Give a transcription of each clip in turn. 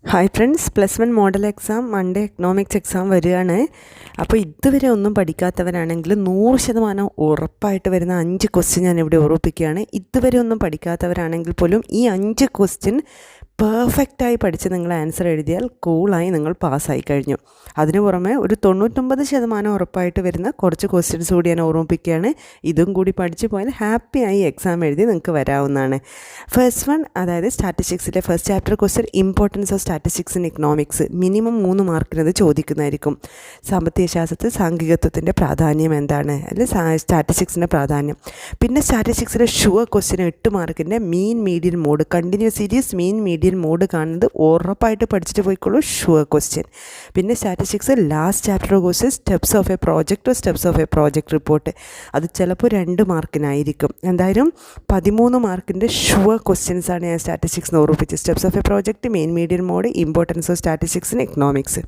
Hi friends, +1 model exam Monday economics exam വരികയാണ്. അപ്പോൾ ഇതുവരെ ഒന്നും പഠിക്കാത്തവരാണെങ്കിൽ 100% ഉറപ്പായിട്ട് വരുന്ന 5 ക്വസ്റ്റ്യൻ ഞാൻ ഇവിടെ ഓർമ്മിപ്പിക്കുകയാണ്. ഇതുവരെ ഒന്നും പഠിക്കാത്തവരാണെങ്കിൽ പോലും ഈ 5 ക്വസ്റ്റ്യൻ പെർഫെക്റ്റായി പഠിച്ച് നിങ്ങൾ ആൻസർ എഴുതിയാൽ കൂളായി നിങ്ങൾ പാസ്സായി കഴിഞ്ഞു. അതിനു പുറമെ ഒരു 99% ഉറപ്പായിട്ട് വരുന്ന കുറച്ച് ക്വസ്റ്റ്യൻസ് കൂടി ഞാൻ ഓർമ്മിപ്പിക്കുകയാണ്. ഇതും കൂടി പഠിച്ച് പോയാൽ ഹാപ്പിയായി എക്സാം എഴുതി നിങ്ങൾക്ക് വരാവുന്നതാണ്. ഫസ്റ്റ് വൺ, അതായത് സ്റ്റാറ്റിസ്റ്റിക്സിലെ first chapter question importance of statistics in economics. Minimum 3 മാർക്കിനത് ചോദിക്കുന്നതായിരിക്കും. സാമ്പത്തിക ശാസ്ത്രത്തിൽ സാങ്കേതികത്വത്തിൻ്റെ പ്രാധാന്യം എന്താണ്, അല്ലെങ്കിൽ സ്റ്റാറ്റിസ്റ്റിക്സിൻ്റെ പ്രാധാന്യം. പിന്നെ സ്റ്റാറ്റിസ്റ്റിക്സിലെ ഷുവർ ക്വസ്റ്റ്യൻ 8 മാർക്കിൻ്റെ mean median mode, continuous series mean median mode കാണുന്നത് ഉറപ്പായിട്ട് പഠിച്ചിട്ട് പോയിക്കോളൂ, ഷുവർ ക്വസ്റ്റ്യൻ. പിന്നെ statistics last chapter question steps of a project, steps of a project report. അത് ചിലപ്പോൾ 2 മാർക്കിനായിരിക്കും. എന്തായാലും 13 മാർക്കിൻ്റെ ഷുവർ ക്വസ്റ്റ്യൻസാണ് ഞാൻ സ്റ്റാറ്റിസ്റ്റിക്സ് ഓർമ്മിപ്പിച്ചത്. Steps of a project, mean median mode, importance of statistics in economics.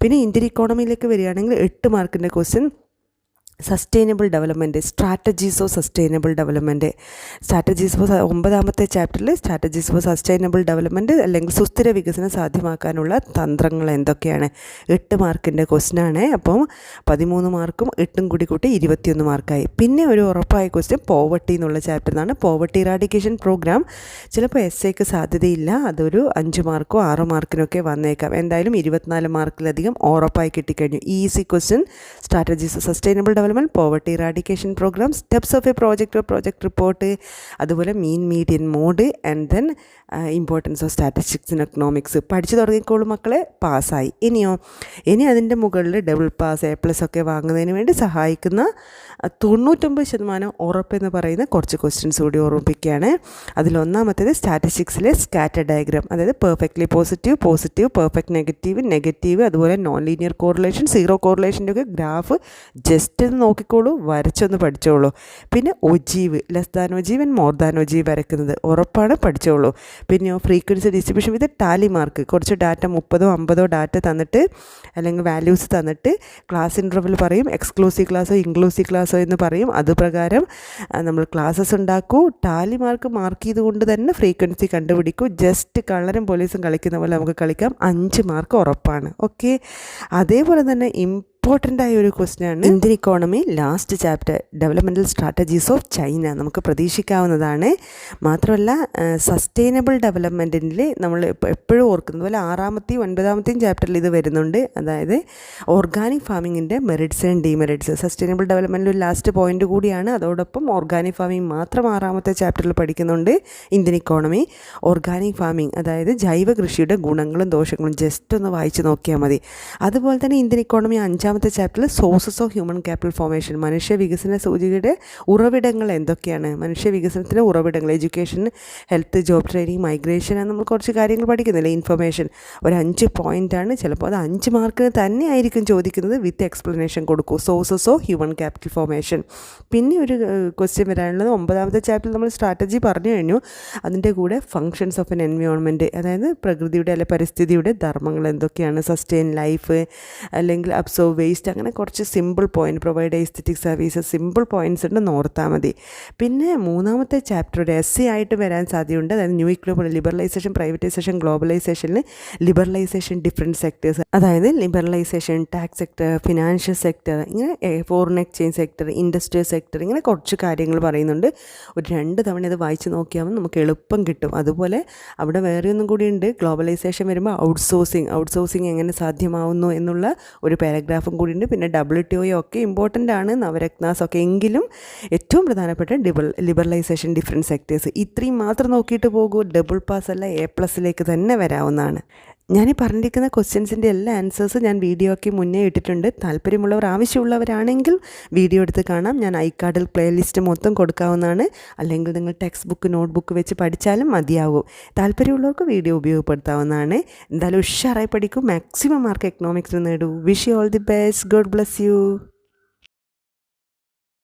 പിന്നെ ഇന്ത്യൻ ഇക്കോണമിയിലേക്ക് വരികയാണെങ്കിൽ 8 മാർക്കിൻ്റെ question sustainable development, strategies of sustainable development. Strategies for 9ാമത്തെ ചാപ്റ്ററിൽ സ്ട്രാറ്റജീസ് ഫോർ സസ്റ്റൈനബിൾ ഡെവലപ്മെൻറ്റ് അല്ലെങ്കിൽ സുസ്ഥിര വികസനം സാധ്യമാക്കാനുള്ള തന്ത്രങ്ങൾ എന്തൊക്കെയാണ്, 8 മാർക്കിൻ്റെ ക്വസ്റ്റ്യനാണ്. അപ്പം 13 മാർക്കും 8ഉം കൂടി കൂട്ടി 21 മാർക്കായി. പിന്നെ ഒരു ഉറപ്പായ ക്വസ്റ്റ്യൻ പോവർട്ടി എന്നുള്ള ചാപ്റ്ററിൽ നിന്നാണ്. പോവർട്ടി ഇറാഡിക്കേഷൻ പ്രോഗ്രാം ചിലപ്പോൾ എസ്സേക്ക് സാധ്യതയില്ല, അതൊരു 5 മാർക്കോ 6 മാർക്കിനൊക്കെ വന്നേക്കാം. എന്തായാലും 24 മാർക്കിലധികം ഉറപ്പായി കിട്ടിക്കഴിഞ്ഞു. Easy question, strategies of sustainable development, poverty eradication programme, steps of a project report, അതുപോലെ mean median mode and then importance of statistics in economics. പഠിച്ചു തുടങ്ങിക്കോളും മക്കളെ, പാസ്സായി. ഇനി അതിൻ്റെ മുകളിൽ ഡബിൾ പാസ്, A+ ഒക്കെ വാങ്ങുന്നതിന് വേണ്ടി സഹായിക്കുന്ന 99% ഉറപ്പെന്ന് പറയുന്ന കുറച്ച് ക്വസ്റ്റ്യൻസ് കൂടി ഓർമ്മിപ്പിക്കുകയാണ്. അതിലൊന്നാമത്തേത് സ്റ്റാറ്റിസ്റ്റിക്സിലെ സ്കാറ്റർ ഡയഗ്രാം, അതായത് പെർഫെക്റ്റ്ലി പോസിറ്റീവ്, പെർഫെക്റ്റ് നെഗറ്റീവ്, അതുപോലെ നോൺ ലീനിയർ കോറിലേഷൻ, സീറോ കോറിലേഷൻ്റെ ഒക്കെ ഗ്രാഫ് ജസ്റ്റ് ഒന്ന് നോക്കിക്കോളൂ, വരച്ചൊന്ന് പഠിച്ചോളൂ. പിന്നെ ogive, less than ogive and more than ogive വരയ്ക്കുന്നത് ഉറപ്പാണ്, പഠിച്ചോളൂ. പിന്നെ ഫ്രീക്വൻസി ഡിസ്ട്രിബ്യൂഷൻ വിത്ത് ടാലി മാർക്ക്, കുറച്ച് ഡാറ്റ 30 50 ഡാറ്റ തന്നിട്ട് അല്ലെങ്കിൽ വാല്യൂസ് തന്നിട്ട് ക്ലാസ് ഇൻ്റർവെൽ പറയും, എക്സ്ക്ലൂസീവ് ക്ലാസ്സോ ഇൻക്ലൂസീവ് ക്ലാസ്സോ എന്ന് പറയും. അതുപ്രകാരം നമ്മൾ ക്ലാസ്സസ് ഉണ്ടാക്കൂ. ടാലി മാർക്ക് ചെയ്തുകൊണ്ട് തന്നെ ഫ്രീക്വൻസി കണ്ടുപിടിക്കൂ. ജസ്റ്റ് കള്ളനും പോലീസും കളിക്കുന്ന പോലെ നമുക്ക് കളിക്കാം. 5 മാർക്ക് ഉറപ്പാണ്. ഓക്കെ, അതേപോലെ തന്നെ ഇമ്പോർട്ടൻ്റ് ആയ ഒരു ക്വസ്റ്റ്യനാണ് Indian economy last chapter developmental strategies of China. നമുക്ക് പ്രതീക്ഷിക്കാവുന്നതാണ്. മാത്രമല്ല സസ്റ്റൈനബിൾ ഡെവലപ്മെൻറ്റിൽ നമ്മൾ എപ്പോഴും ഓർക്കുന്നത് പോലെ 6ാമത്തെയും 9ാമത്തെയും ചാപ്റ്ററിൽ ഇത് വരുന്നുണ്ട്. അതായത് ഓർഗാനിക് ഫാമിങ്ങിൻ്റെ മെറിറ്റ്സ് ആൻഡ് ഡിമെറിറ്റ്സ്. സസ്റ്റൈനബിൾ ഡെവലപ്മെൻറ്റിൽ ഒരു ലാസ്റ്റ് പോയിൻ്റ് കൂടിയാണ്. അതോടൊപ്പം ഓർഗാനിക് ഫാമിംഗ് മാത്രം 6ാമത്തെ ചാപ്റ്ററിൽ പഠിക്കുന്നുണ്ട് ഇന്ത്യൻ ഇക്കോണമി. ഓർഗാനിക് ഫാമിംഗ്, അതായത് ജൈവ കൃഷിയുടെ ഗുണങ്ങളും ദോഷങ്ങളും ജസ്റ്റ് ഒന്ന് വായിച്ച് നോക്കിയാൽ മതി. അതുപോലെ തന്നെ ഇന്ത്യൻ ഇക്കോണമി 5ാമത്തെ ചാപ്റ്ററിൽ sources of human capital formation, മനുഷ്യ വികസന സൂചികയുടെ ഉറവിടങ്ങൾ എന്തൊക്കെയാണ്, മനുഷ്യ വികസനത്തിൻ്റെ ഉറവിടങ്ങൾ, education, health, job training, migration, നമ്മൾ കുറച്ച് കാര്യങ്ങൾ പഠിക്കുന്നില്ലേ, ഇൻഫർമേഷൻ. ഒരു 5 പോയിൻ്റാണ്. ചിലപ്പോൾ അത് 5 മാർക്കിന് തന്നെ ആയിരിക്കും ചോദിക്കുന്നത്. വിത്ത് എക്സ്പ്ലനേഷൻ കൊടുക്കൂ. Sources of human capital formation. പിന്നെ ഒരു ക്വസ്റ്റ്യൻ വരാനുള്ളത് 9ാമത്തെ ചാപ്റ്ററിൽ നമ്മൾ സ്ട്രാറ്റജി പറഞ്ഞു കഴിഞ്ഞു. അതിൻ്റെ കൂടെ ഫങ്ഷൻസ് ഓഫ് എൻ എൻവയോൺമെൻറ്റ്, അതായത് പ്രകൃതിയുടെ അല്ലെങ്കിൽ പരിസ്ഥിതിയുടെ ധർമ്മങ്ങൾ എന്തൊക്കെയാണ്, സസ്റ്റെയിൻ ലൈഫ് അല്ലെങ്കിൽ അബ്സോർവ് വേസ്റ്റ്, അങ്ങനെ കുറച്ച് simple point, provide aesthetic services, simple points ഉണ്ട്, നോർത്താൽ മതി. പിന്നെ 3ാമത്തെ ചാപ്റ്റർ ഒരു എസ്സേ ആയിട്ട് വരാൻ സാധ്യതയുണ്ട്. അതായത് ന്യൂ ഇക്വിലിബ്രിയം, ലിബറലൈസേഷൻ, പ്രൈവറ്റൈസേഷൻ, ഗ്ലോബലൈസേഷനിൽ ലിബറലൈസേഷൻ, ഡിഫറെൻറ്റ് സെക്ടേഴ്സ്, അതായത് liberalisation, tax sector, financial sector, ഇങ്ങനെ foreign exchange sector, industrial sector, ഇങ്ങനെ കുറച്ച് കാര്യങ്ങൾ പറയുന്നുണ്ട്. ഒരു 2 തവണ ഇത് വായിച്ച് നോക്കിയാൽ നമുക്ക് എളുപ്പം കിട്ടും. അതുപോലെ അവിടെ വേറെ ഒന്നും കൂടിയുണ്ട്. ഗ്ലോബലൈസേഷൻ വരുമ്പോൾ ഔട്ട്സോഴ്സിങ് എങ്ങനെ സാധ്യമാവുന്നു എന്നുള്ള ഒരു പാരഗ്രാഫും കൂടിയുണ്ട്. പിന്നെ WTO ഒക്കെ ഇമ്പോർട്ടൻ്റ് ആണ്, നവരത്നാസ് ഒക്കെ. എങ്കിലും ഏറ്റവും പ്രധാനപ്പെട്ട ലിബറലൈസേഷൻ, ഡിഫറെൻറ്റ് സെക്ടേഴ്സ്, ഇത്രയും മാത്രം നോക്കിയിട്ട് പോകൂ. ഡബിൾ പാസ് അല്ല, A+ലേക്ക് തന്നെ വരാവുന്നതാണ്. ഞാൻ ഈ പറഞ്ഞിരിക്കുന്ന ക്വസ്റ്റ്യൻസിൻ്റെ എല്ലാ ആൻസേഴ്സും ഞാൻ വീഡിയോ ഒക്കെ മുന്നേ ഇട്ടിട്ടുണ്ട്. താല്പര്യമുള്ളവർ, ആവശ്യമുള്ളവരാണെങ്കിൽ വീഡിയോ എടുത്ത് കാണാം. ഞാൻ ഐക്കാർഡിൽ പ്ലേലിസ്റ്റ് മൊത്തം കൊടുക്കാവുന്നതാണ്. അല്ലെങ്കിൽ നിങ്ങൾ ടെക്സ്റ്റ് ബുക്ക്, നോട്ട് ബുക്ക് വെച്ച് പഠിച്ചാലും മതിയാകും. താല്പര്യമുള്ളവർക്ക് വീഡിയോ ഉപയോഗപ്പെടുത്താവുന്നതാണ്. എന്തായാലും ഉഷാറായി പഠിക്കും. മാക്സിമം മാർക്ക് എക്കണോമിക്സിൽ നേടൂ. Wish you all the best. God bless you.